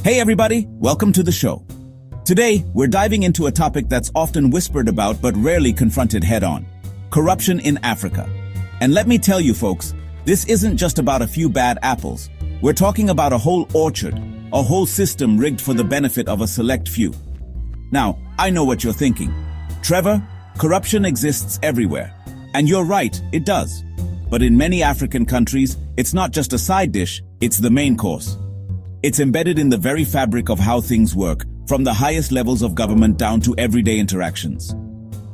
Hey everybody, welcome to the show. Today, we're diving into a topic that's often whispered about but rarely confronted head-on: corruption in Africa. And let me tell you folks, this isn't just about a few bad apples. We're talking about a whole orchard, a whole system rigged for the benefit of a select few. Now, I know what you're thinking. Trevor, corruption exists everywhere. And you're right, it does. But in many African countries, it's not just a side dish, it's the main course. It's embedded in the very fabric of how things work, from the highest levels of government down to everyday interactions.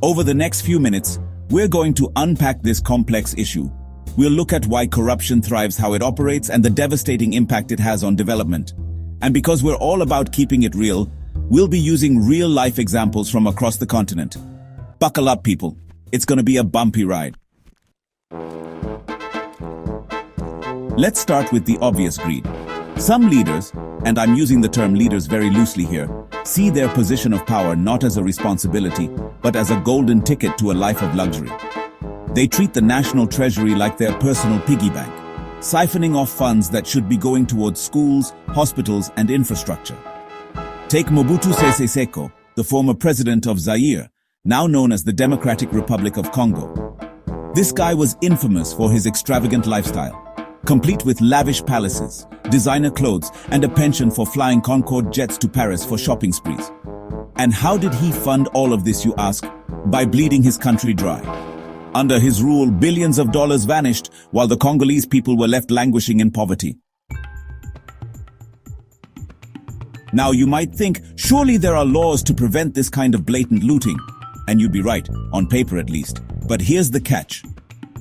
Over the next few minutes, we're going to unpack this complex issue. We'll look at why corruption thrives, how it operates, and the devastating impact it has on development. And because we're all about keeping it real, we'll be using real-life examples from across the continent. Buckle up, people. It's going to be a bumpy ride. Let's start with the obvious greed. Some leaders, and I'm using the term leaders very loosely here, see their position of power not as a responsibility, but as a golden ticket to a life of luxury. They treat the national treasury like their personal piggy bank, siphoning off funds that should be going towards schools, hospitals, and infrastructure. Take Mobutu Sese Seko, the former president of Zaire, now known as the Democratic Republic of Congo. This guy was infamous for his extravagant lifestyle, complete with lavish palaces, designer clothes, and a penchant for flying Concorde jets to Paris for shopping sprees. And how did he fund all of this, you ask? By bleeding his country dry. Under his rule, billions of dollars vanished, while the Congolese people were left languishing in poverty. Now you might think, surely there are laws to prevent this kind of blatant looting. And you'd be right, on paper at least. But here's the catch.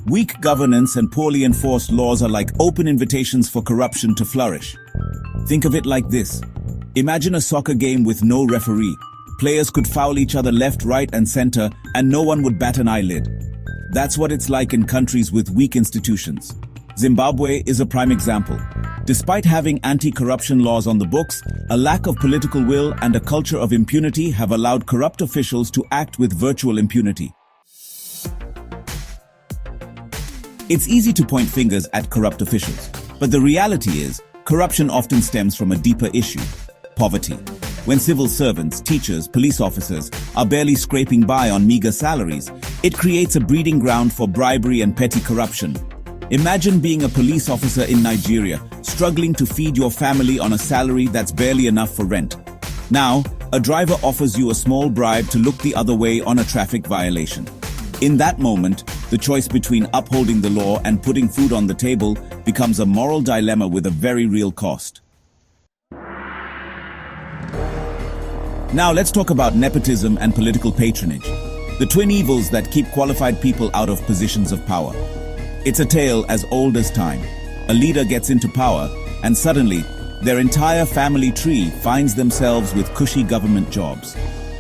Weak governance and poorly enforced laws are like open invitations for corruption to flourish. Think of it like this. Imagine a soccer game with no referee. Players could foul each other left, right, and center, and no one would bat an eyelid. That's what it's like in countries with weak institutions. Zimbabwe is a prime example. Despite having anti-corruption laws on the books, a lack of political will and a culture of impunity have allowed corrupt officials to act with virtual impunity. It's easy to point fingers at corrupt officials, but the reality is, corruption often stems from a deeper issue: poverty. When civil servants, teachers, police officers are barely scraping by on meager salaries, it creates a breeding ground for bribery and petty corruption. Imagine being a police officer in Nigeria, struggling to feed your family on a salary that's barely enough for rent. Now, a driver offers you a small bribe to look the other way on a traffic violation. In that moment, the choice between upholding the law and putting food on the table becomes a moral dilemma with a very real cost. Now let's talk about nepotism and political patronage, the twin evils that keep qualified people out of positions of power. It's a tale as old as time. A leader gets into power, and suddenly, their entire family tree finds themselves with cushy government jobs.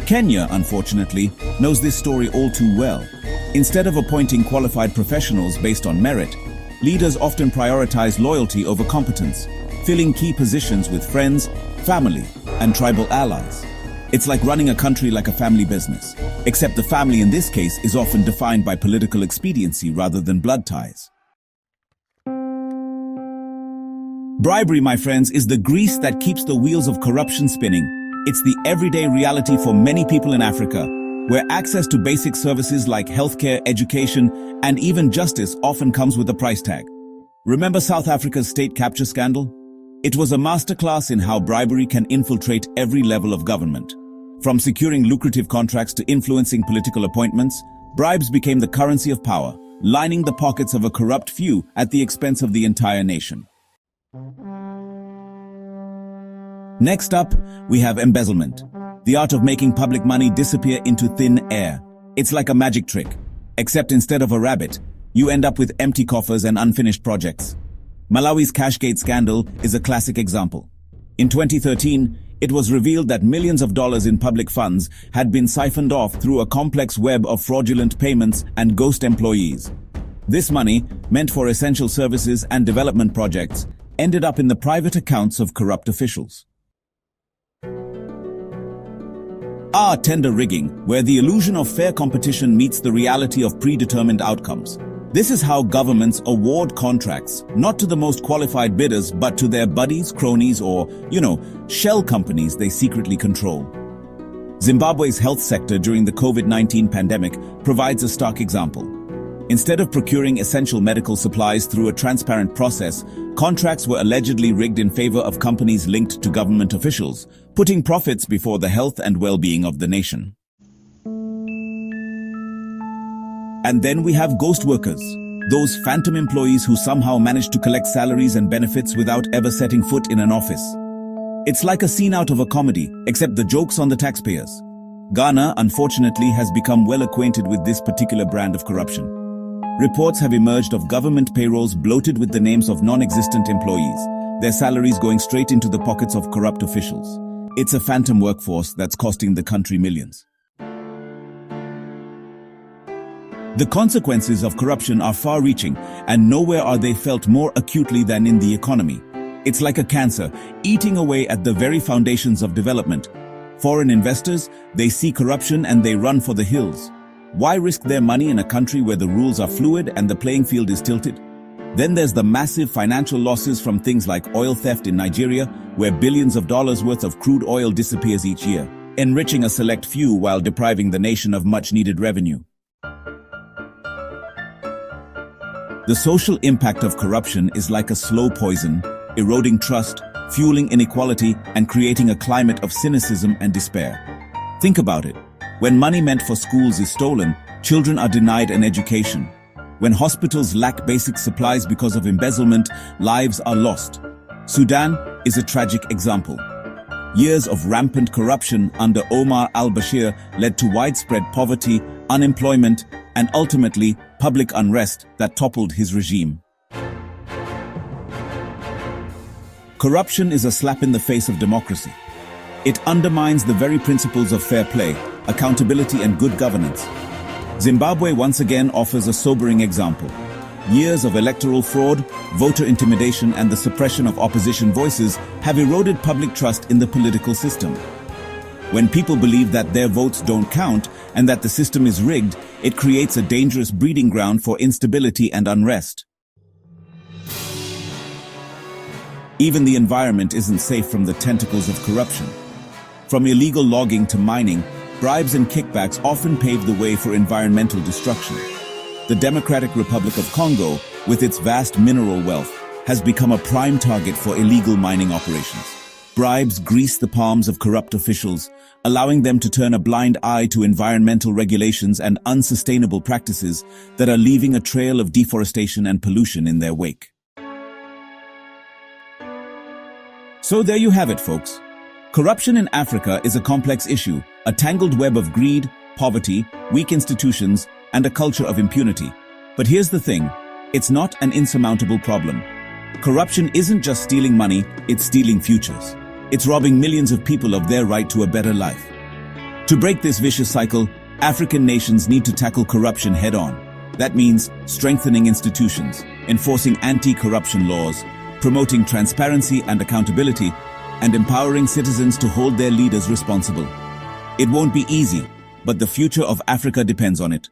Kenya, unfortunately, knows this story all too well. Instead of appointing qualified professionals based on merit, leaders often prioritize loyalty over competence, filling key positions with friends, family, and tribal allies. It's like running a country like a family business, except the family in this case is often defined by political expediency rather than blood ties. Bribery, my friends, is the grease that keeps the wheels of corruption spinning. It's the everyday reality for many people in Africa, where access to basic services like healthcare, education, and even justice often comes with a price tag. Remember South Africa's state capture scandal? It was a masterclass in how bribery can infiltrate every level of government. From securing lucrative contracts to influencing political appointments, bribes became the currency of power, lining the pockets of a corrupt few at the expense of the entire nation. Next up, we have embezzlement, the art of making public money disappear into thin air. It's like a magic trick, except instead of a rabbit, you end up with empty coffers and unfinished projects. Malawi's Cashgate scandal is a classic example. In 2013, it was revealed that millions of dollars in public funds had been siphoned off through a complex web of fraudulent payments and ghost employees. This money, meant for essential services and development projects, ended up in the private accounts of corrupt officials. Tender rigging, where the illusion of fair competition meets the reality of predetermined outcomes. This is how governments award contracts, not to the most qualified bidders, but to their buddies, cronies, or, shell companies they secretly control. Zimbabwe's health sector during the COVID-19 pandemic provides a stark example. Instead of procuring essential medical supplies through a transparent process, contracts were allegedly rigged in favor of companies linked to government officials, putting profits before the health and well-being of the nation. And then we have ghost workers, those phantom employees who somehow manage to collect salaries and benefits without ever setting foot in an office. It's like a scene out of a comedy, except the joke's on the taxpayers. Ghana, unfortunately, has become well acquainted with this particular brand of corruption. Reports have emerged of government payrolls bloated with the names of non-existent employees, their salaries going straight into the pockets of corrupt officials. It's a phantom workforce that's costing the country millions. The consequences of corruption are far-reaching, and nowhere are they felt more acutely than in the economy. It's like a cancer, eating away at the very foundations of development. Foreign investors, they see corruption and they run for the hills. Why risk their money in a country where the rules are fluid and the playing field is tilted? Then there's the massive financial losses from things like oil theft in Nigeria, where billions of dollars worth of crude oil disappears each year, enriching a select few while depriving the nation of much-needed revenue. The social impact of corruption is like a slow poison, eroding trust, fueling inequality, and creating a climate of cynicism and despair. Think about it. When money meant for schools is stolen, children are denied an education. When hospitals lack basic supplies because of embezzlement, lives are lost. Sudan is a tragic example. Years of rampant corruption under Omar al-Bashir led to widespread poverty, unemployment, and ultimately public unrest that toppled his regime. Corruption is a slap in the face of democracy. It undermines the very principles of fair play, accountability, and good governance. Zimbabwe once again offers a sobering example. Years of electoral fraud, voter intimidation, and the suppression of opposition voices have eroded public trust in the political system. When people believe that their votes don't count and that the system is rigged, it creates a dangerous breeding ground for instability and unrest. Even the environment isn't safe from the tentacles of corruption. From illegal logging to mining, bribes and kickbacks often pave the way for environmental destruction. The Democratic Republic of Congo, with its vast mineral wealth, has become a prime target for illegal mining operations. Bribes grease the palms of corrupt officials, allowing them to turn a blind eye to environmental regulations and unsustainable practices that are leaving a trail of deforestation and pollution in their wake. So there you have it, folks. Corruption in Africa is a complex issue, a tangled web of greed, poverty, weak institutions, and a culture of impunity. But here's the thing, it's not an insurmountable problem. Corruption isn't just stealing money, it's stealing futures. It's robbing millions of people of their right to a better life. To break this vicious cycle, African nations need to tackle corruption head-on. That means strengthening institutions, enforcing anti-corruption laws, promoting transparency and accountability, and empowering citizens to hold their leaders responsible. It won't be easy, but the future of Africa depends on it.